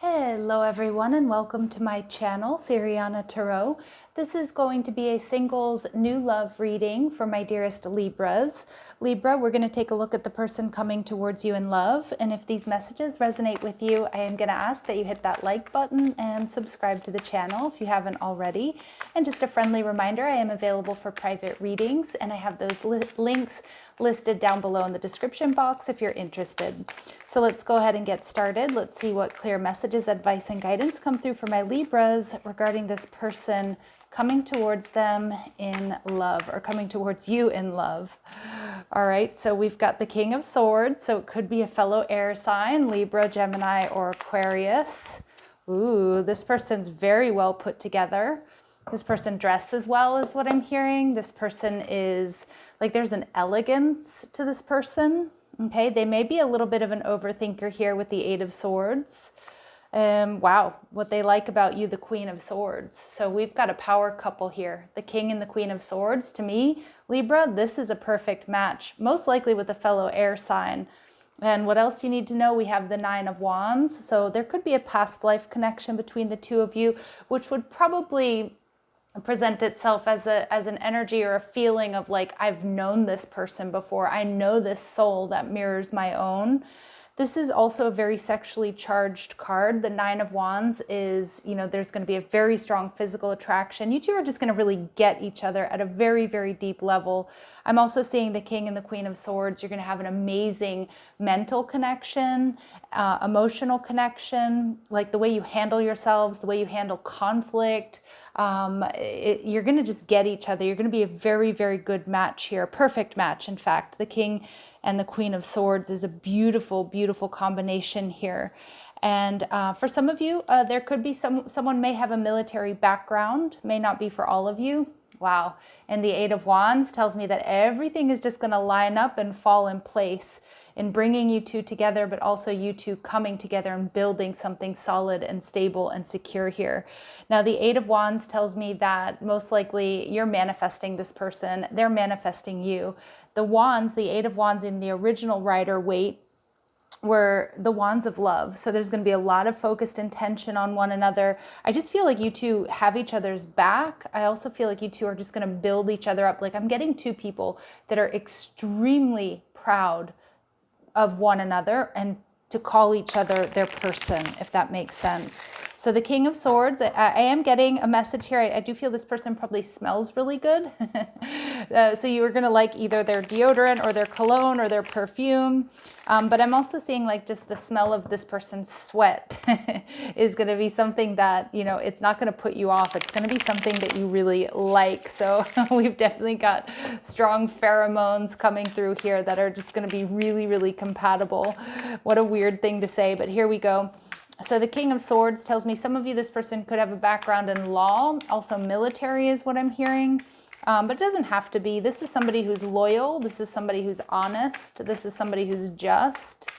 Hello everyone and welcome to my channel, Siriana Tarot. This is going to be a singles new love reading for my dearest Libras. Libra, we're going to take a look at the person coming towards you in love, and if these messages resonate with you, I am going to ask that you hit that like button and subscribe to the channel if you haven't already. And just a friendly reminder, I am available for private readings, and I have those links listed down below in the description box if you're interested. So let's go ahead and get started. Let's see what clear messages, advice, and guidance come through for my Libras regarding this person coming towards them in love, or coming towards you in love. All right, so we've got the King of Swords, so it could be a fellow air sign, Libra, Gemini, or Aquarius. Ooh, this person's very well put together. This person dresses well is what I'm hearing. This person is, like, there's an elegance to this person. Okay, they may be a little bit of an overthinker here with the Eight of Swords. Wow, what they like about you, the Queen of Swords. So we've got a power couple here, the King and the Queen of Swords. To me, Libra, this is a perfect match, most likely with a fellow air sign. And what else you need to know? We have the Nine of Wands. So there could be a past life connection between the two of you, which would probably present itself as an energy or a feeling of, like, I've known this person before. I know this soul that mirrors my own. This is also a very sexually charged card. The Nine of Wands is, there's going to be a very strong physical attraction. You two are just going to really get each other at a very, very deep level. I'm also seeing the King and the Queen of Swords. You're going to have an amazing mental connection, emotional connection, like the way you handle yourselves, the way you handle conflict. You're going to just get each other. You're going to be a very, very good match here. A perfect match, in fact. The King and the Queen of Swords is a beautiful, beautiful combination here. And for some of you, there could be someone may have a military background, may not be for all of you. Wow. And the Eight of Wands tells me that everything is just going to line up and fall in place in bringing you two together, but also you two coming together and building something solid and stable and secure here. Now, the Eight of Wands tells me that most likely you're manifesting this person. They're manifesting you. The Wands, the Eight of Wands in the original Rider-Waite, were the wands of love. So there's going to be a lot of focused intention on one another. I just feel like you two have each other's back. I also feel like you two are just going to build each other up. Like, I'm getting two people that are extremely proud of one another and to call each other their person, if that makes sense. So the King of Swords, I am getting a message here. I do feel this person probably smells really good. So you are going to like either their deodorant or their cologne or their perfume. But I'm also seeing, like, just the smell of this person's sweat is going to be something that, it's not going to put you off. It's going to be something that you really like. So we've definitely got strong pheromones coming through here that are just going to be really, really compatible. What a weird thing to say, but here we go. So the King of Swords tells me some of you, this person could have a background in law, also military is what I'm hearing. But it doesn't have to be. This is somebody who's loyal. This is somebody who's honest. This is somebody who's just.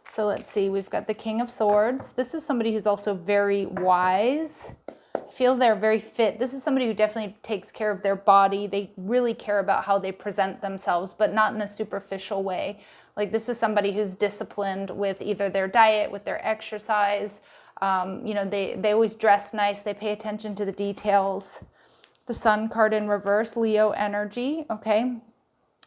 So let's see. We've got the King of Swords. This is somebody who's also very wise. I feel they're very fit. This is somebody who definitely takes care of their body. They really care about how they present themselves, but not in a superficial way. Like, this is somebody who's disciplined with either their diet, with their exercise. They always dress nice. They pay attention to the details. The Sun card in reverse, Leo energy, okay?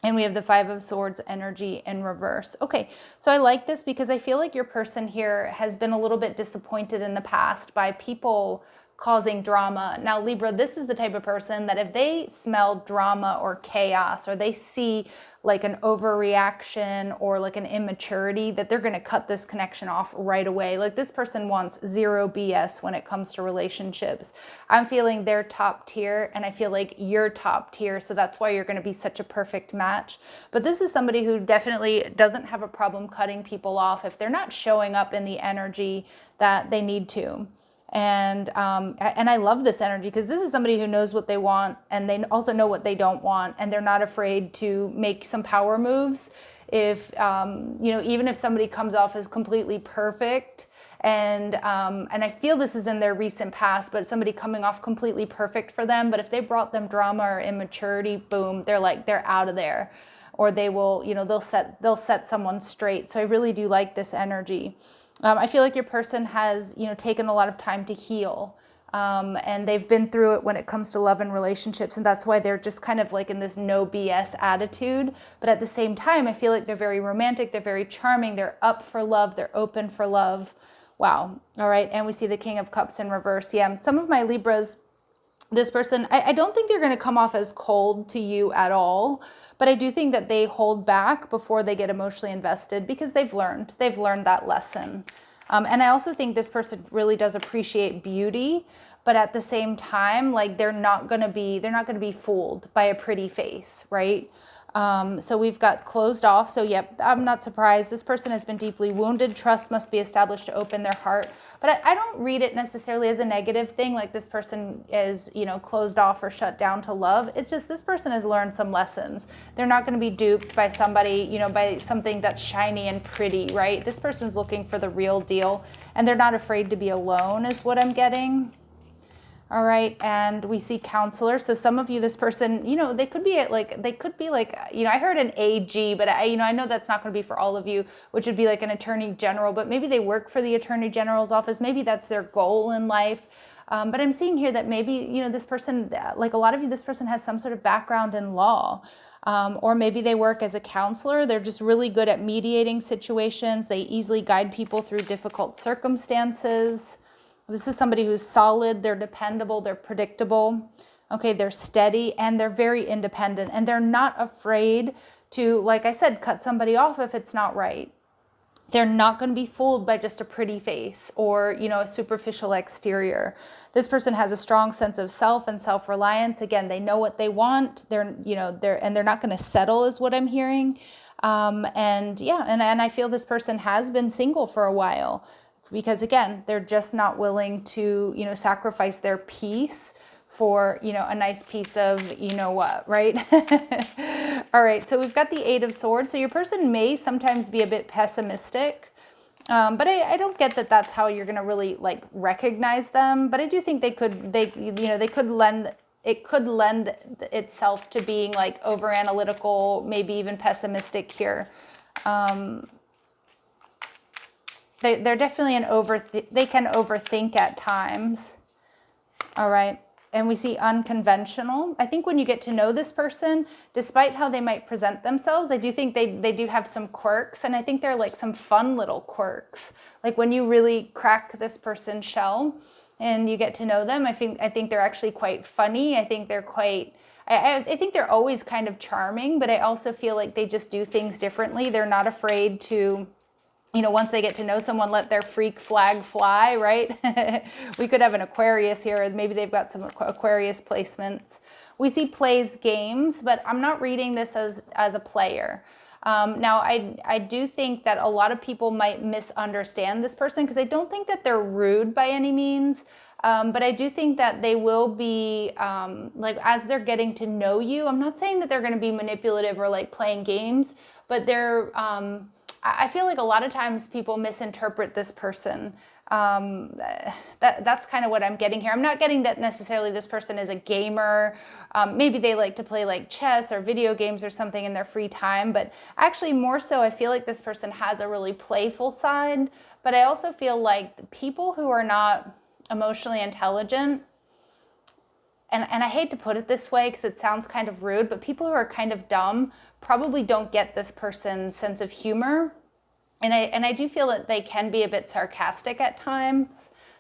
And we have the Five of Swords energy in reverse. Okay, so I like this because I feel like your person here has been a little bit disappointed in the past by people causing drama. Now, Libra, this is the type of person that if they smell drama or chaos, or they see like an overreaction or like an immaturity, that they're going to cut this connection off right away. Like, this person wants zero BS when it comes to relationships. I'm feeling they're top tier, and I feel like you're top tier. So that's why you're going to be such a perfect match. But this is somebody who definitely doesn't have a problem cutting people off if they're not showing up in the energy that they need to. And I love this energy because this is somebody who knows what they want, and they also know what they don't want, and they're not afraid to make some power moves. If even if somebody comes off as completely perfect, and I feel this is in their recent past, but somebody coming off completely perfect for them, but if they brought them drama or immaturity, boom, they're out of there. or they will, they'll set someone straight. So I really do like this energy. I feel like your person has, taken a lot of time to heal. And they've been through it when it comes to love and relationships. And that's why they're just kind of like in this no BS attitude. But at the same time, I feel like they're very romantic. They're very charming. They're up for love. They're open for love. Wow. All right. And we see the King of Cups in reverse. Yeah. Some of my Libras, this person, I don't think they're going to come off as cold to you at all. But I do think that they hold back before they get emotionally invested because they've learned that lesson. And I also think this person really does appreciate beauty, but at the same time, like they're not going to be fooled by a pretty face, right? So we've got closed off. So yep, I'm not surprised. This person has been deeply wounded. Trust must be established to open their heart. But I don't read it necessarily as a negative thing, like this person is, closed off or shut down to love. It's just this person has learned some lessons. They're not going to be duped by somebody, by something that's shiny and pretty, right? This person's looking for the real deal, and they're not afraid to be alone is what I'm getting. All right, and we see counselor. So some of you, this person, they could be I heard an AG, but I know that's not going to be for all of you, which would be like an attorney general, but maybe they work for the attorney general's office. Maybe that's their goal in life. But I'm seeing here that maybe, this person, like a lot of you, this person has some sort of background in law. Or maybe they work as a counselor. They're just really good at mediating situations. They easily guide people through difficult circumstances. This is somebody who's solid, they're dependable, they're predictable, okay, they're steady, and they're very independent, and they're not afraid to, like I said, cut somebody off if it's not right. They're not going to be fooled by just a pretty face or, a superficial exterior. This person has a strong sense of self and self-reliance. Again, they know what they want. They're not going to settle is what I'm hearing. And I feel this person has been single for a while. Because again, they're just not willing to, sacrifice their peace for, a nice piece of, what, right? All right, so we've got the Eight of Swords. So your person may sometimes be a bit pessimistic, but I don't get that that's how you're going to really like recognize them. But I do think it could lend itself to being like over analytical, maybe even pessimistic here. They're definitely they can overthink at times. All right. And we see unconventional. I think when you get to know this person, despite how they might present themselves, I do think they do have some quirks. And I think they're like some fun little quirks. Like when you really crack this person's shell and you get to know them, I think they're actually quite funny. I think they're quite... I think they're always kind of charming, but I also feel like they just do things differently. They're not afraid to... once they get to know someone, let their freak flag fly, right? We could have an Aquarius here. Maybe they've got some Aquarius placements. We see plays games, but I'm not reading this as a player. Now, I do think that a lot of people might misunderstand this person because I don't think that they're rude by any means. But I do think that they will be, as they're getting to know you, I'm not saying that they're going to be manipulative or like playing games, but they're... I feel like a lot of times people misinterpret this person. That's kind of what I'm getting here. I'm not getting that necessarily this person is a gamer. Maybe they like to play like chess or video games or something in their free time. But actually more so, I feel like this person has a really playful side. But I also feel like people who are not emotionally intelligent, and I hate to put it this way because it sounds kind of rude, but people who are kind of dumb probably don't get this person's sense of humor. And I do feel that they can be a bit sarcastic at times.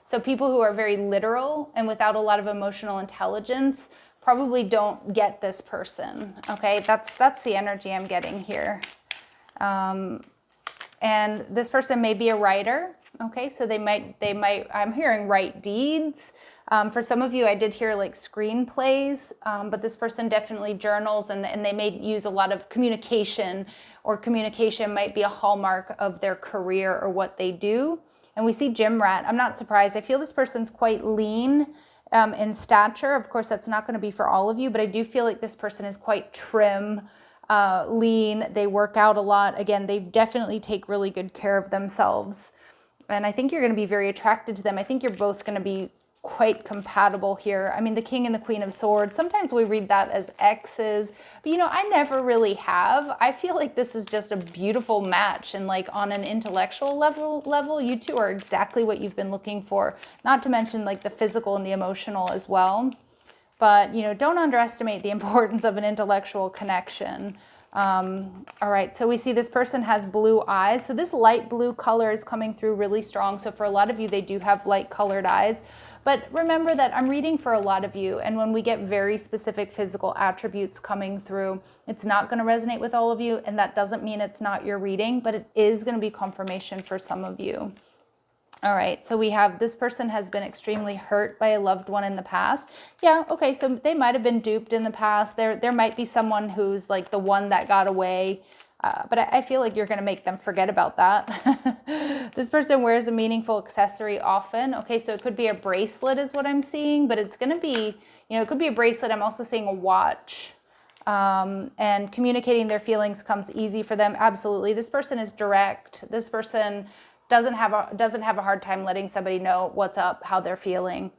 So people who are very literal and without a lot of emotional intelligence probably don't get this person. Okay, that's the energy I'm getting here. And this person may be a writer. Okay, so they might, I'm hearing write deeds. For some of you, I did hear like screenplays, but this person definitely journals and they may use a lot of communication, or communication might be a hallmark of their career or what they do. And we see gym rat. I'm not surprised. I feel this person's quite lean in stature. Of course, that's not going to be for all of you, but I do feel like this person is quite trim, lean. They work out a lot. Again, they definitely take really good care of themselves. And I think you're going to be very attracted to them. I think you're both going to be quite compatible here. I mean, the King and the Queen of Swords, sometimes we read that as exes, but you know, I never really have. I feel like this is just a beautiful match, and like on an intellectual level, you two are exactly what you've been looking for, not to mention like the physical and the emotional as well. But, you know, don't underestimate the importance of an intellectual connection. All right, so we see this person has blue eyes. So this light blue color is coming through really strong. So for a lot of you, they do have light colored eyes. But remember that I'm reading for a lot of you. And when we get very specific physical attributes coming through, it's not going to resonate with all of you. And that doesn't mean it's not your reading, but it is going to be confirmation for some of you. All right, so we have this person has been extremely hurt by a loved one in the past. Yeah, okay, so they might have been duped in the past. There might be someone who's like the one that got away, but I feel like you're going to make them forget about that. This person wears a meaningful accessory often. Okay, so it could be a bracelet is what I'm seeing, but it's going to be, you know, it could be a bracelet. I'm also seeing a watch. And communicating their feelings comes easy for them. Absolutely. This person is direct. This person doesn't have a hard time letting somebody know what's up, how they're feeling.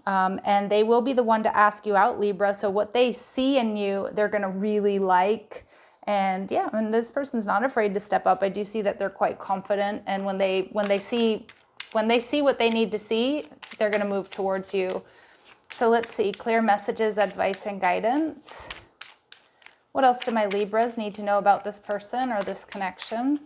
And they will be the one to ask you out, Libra. So what they see in you, they're going to really like. And yeah, and this person's not afraid to step up. I do see that they're quite confident. And when they see what they need to see, they're going to move towards you. So let's see, clear messages, advice, and guidance. What else do my Libras need to know about this person or this connection?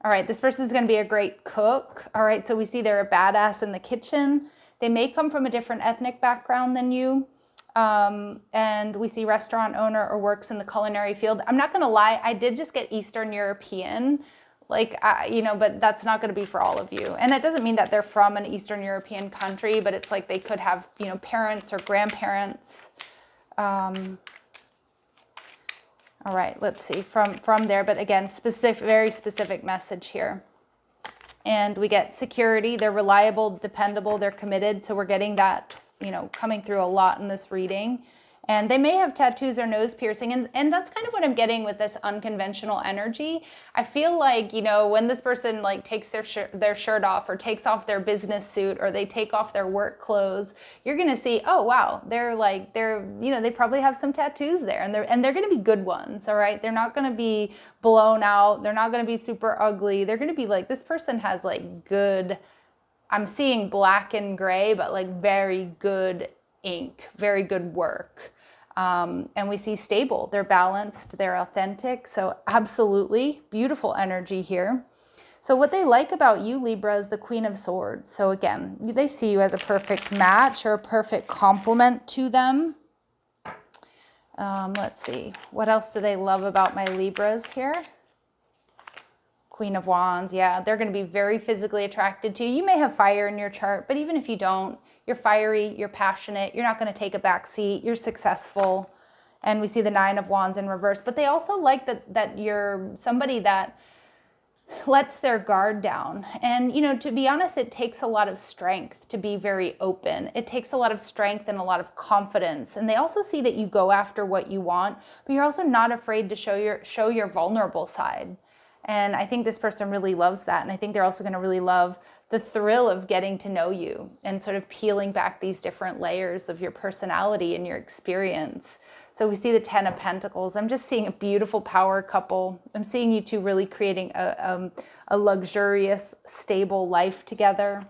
All right, this person is going to be a great cook. All right, so we see they're a badass in the kitchen. They may come from a different ethnic background than you. And we see restaurant owner or works in the culinary field. I'm not going to lie, I did just get Eastern European, you know, but that's not going to be for all of you. And that doesn't mean that they're from an Eastern European country, but it's like they could have, you know, parents or grandparents. All right, let's see from there, but again, very specific message here. And we get security. They're reliable, dependable, they're committed. So we're getting that, you know, coming through a lot in this reading. And they may have tattoos or nose piercing. And that's kind of what I'm getting with this unconventional energy. I feel like, you know, when this person like takes their shirt off or takes off their business suit or they take off their work clothes, you're going to see, oh, wow, you know, they probably have some tattoos there and they're going to be good ones. All right. They're not going to be blown out. They're not going to be super ugly. They're going to be like, this person has like good, I'm seeing black and gray, but like very good ink, very good work. And we see stable, they're balanced, they're authentic. So absolutely beautiful energy here. So what they like about you, Libra, is the Queen of Swords. So again, they see you as a perfect match or a perfect complement to them. Let's see, what else do they love about my Libras here? Queen of Wands, yeah, they're going to be very physically attracted to you. You may have fire in your chart, but even if you don't, you're fiery, you're passionate, you're not going to take a back seat, you're successful. And we see the Nine of Wands in reverse. But they also like that you're somebody that lets their guard down. And, you know, to be honest, it takes a lot of strength to be very open. It takes a lot of strength and a lot of confidence. And they also see that you go after what you want, but you're also not afraid to show your vulnerable side. And I think this person really loves that. And I think they're also going to really love the thrill of getting to know you and sort of peeling back these different layers of your personality and your experience. So we see the Ten of Pentacles. I'm just seeing a beautiful power couple. I'm seeing you two really creating a luxurious, stable life together.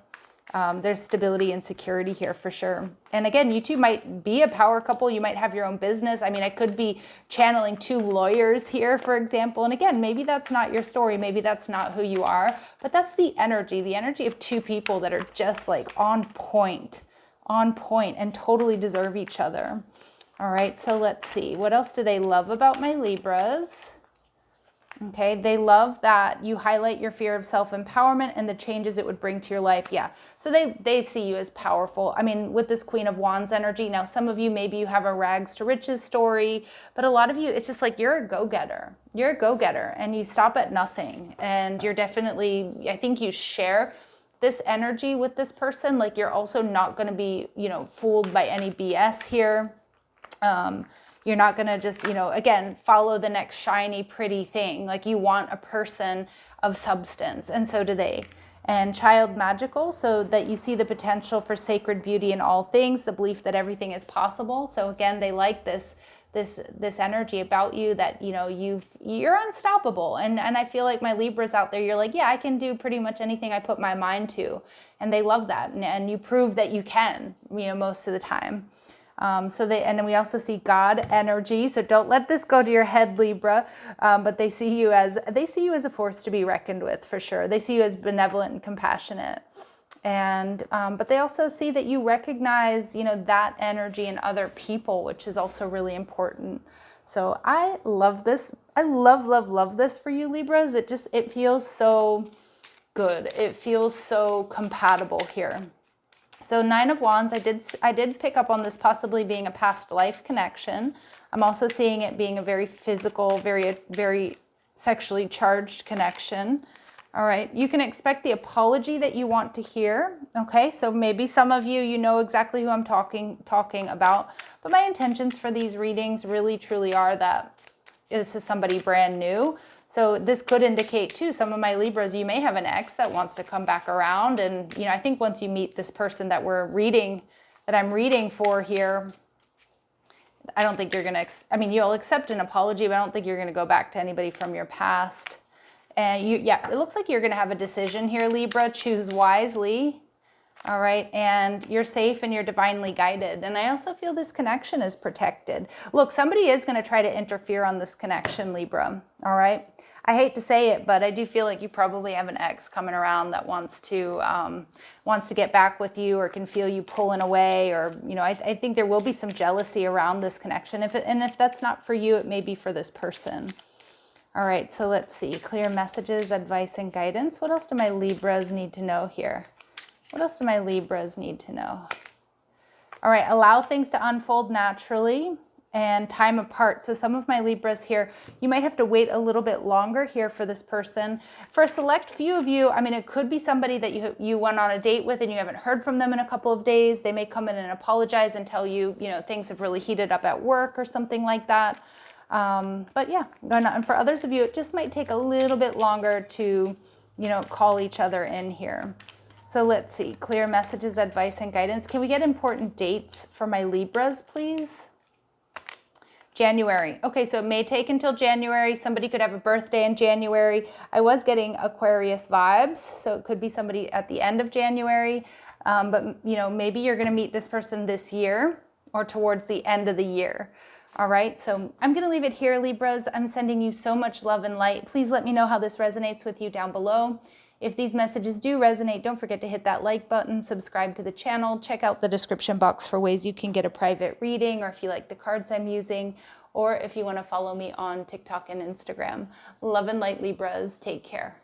There's stability and security here for sure. And again, you two might be a power couple. You might have your own business. I mean, I could be channeling two lawyers here, for example. And again, maybe that's not your story. Maybe that's not who you are, but that's the energy of two people that are just like on point and totally deserve each other. All right, so let's see. What else do they love about my Libras? Okay, they love that you highlight your fear of self-empowerment and the changes it would bring to your life. Yeah, so they see you as powerful. I mean, with this Queen of Wands energy, now some of you, maybe you have a rags to riches story, but a lot of you, it's just like you're a go-getter. You're a go-getter and you stop at nothing. And you're definitely, I think you share this energy with this person. Like you're also not going to be, you know, fooled by any BS here. You're not going to just, you know, again, follow the next shiny, pretty thing. Like you want a person of substance, and so do they. and child magical, so that you see the potential for sacred beauty in all things, the belief that everything is possible. So again, they like this energy about you, that, you know, you're unstoppable. And I feel like my Libras out there, you're like, yeah, I can do pretty much anything I put my mind to. And they love that. And you prove that you can, you know, most of the time. And then we also see God energy. So don't let this go to your head, Libra. But they see you as a force to be reckoned with, for sure. They see you as benevolent and compassionate. And but they also see that you recognize, you know, that energy in other people, which is also really important. So I love this. I love this for you, Libras. It feels so good. It feels so compatible here. So 9 of Wands, I did pick up on this possibly being a past life connection. I'm also seeing it being a very physical, very sexually charged connection. All right, you can expect the apology that you want to hear. Okay, so maybe some of you know exactly who I'm talking about, but my intentions for these readings really truly are that this is somebody brand new. So this could indicate too, some of my Libras, you may have an ex that wants to come back around. And, you know, I think once you meet this person that I'm reading for here, I don't think you're going to, you'll accept an apology, but I don't think you're going to go back to anybody from your past. And it looks like you're going to have a decision here, Libra. Choose wisely. All right, and you're safe and you're divinely guided. And I also feel this connection is protected. Look, somebody is going to try to interfere on this connection, Libra. All right, I hate to say it, but I do feel like you probably have an ex coming around that wants to get back with you, or can feel you pulling away, or, you know, I think there will be some jealousy around this connection. If that's not for you, it may be for this person. All right, so let's see. Clear messages, advice, and guidance. What else do my Libras need to know here? What else do my Libras need to know? All right, allow things to unfold naturally and time apart. So some of my Libras here, you might have to wait a little bit longer here for this person. For a select few of you, it could be somebody that you went on a date with and you haven't heard from them in a couple of days. They may come in and apologize and tell you, you know, things have really heated up at work or something like that. But yeah, and for others of you, it just might take a little bit longer to, you know, call each other in here. So let's see, clear messages, advice, and guidance. Can we get important dates for my Libras, please? January. Okay, so it may take until January. Somebody could have a birthday in January. I was getting Aquarius vibes, so it could be somebody at the end of January. But, you know, maybe you're going to meet this person this year or towards the end of the year. All right, so I'm going to leave it here, Libras. I'm sending you so much love and light. Please let me know how this resonates with you down below. If these messages do resonate, don't forget to hit that like button, subscribe to the channel, check out the description box for ways you can get a private reading, or if you like the cards I'm using, or if you want to follow me on TikTok and Instagram. Love and light, Libras. Take care.